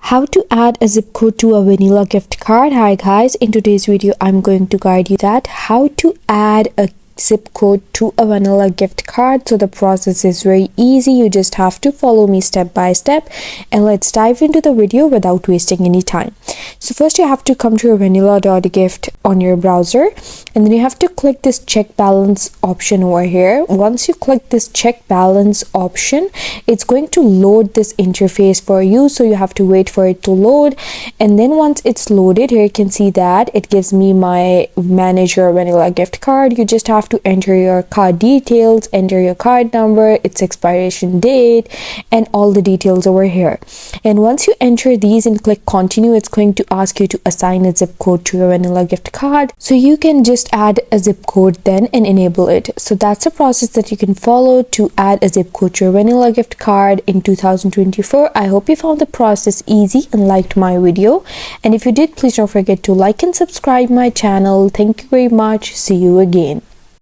How to add a zip code to a vanilla gift card. Hi guys, in today's video I'm going to guide you that how to add a zip code to a vanilla gift card. So the process is very easy. You just have to follow me step by step, and let's dive into the video without wasting any time. So first you have to come to your vanilla.gift on your browser, and then you have to click this check balance option over here. Once you click this check balance option, it's going to load this interface for you, so you have to wait for it to load. And then once it's loaded, here you can see that it gives me my manage your vanilla gift card. You just have to enter your card details, enter your card number, its expiration date, and all the details over here. And once you enter these and click continue, it's going to ask you to assign a zip code to your vanilla gift card. So you can just add a zip code then and enable it. So that's a process that you can follow to add a zip code to your vanilla gift card in 2024. I hope you found the process easy and liked my video. And if you did, please don't forget to like and subscribe my channel. Thank you very much. See you again.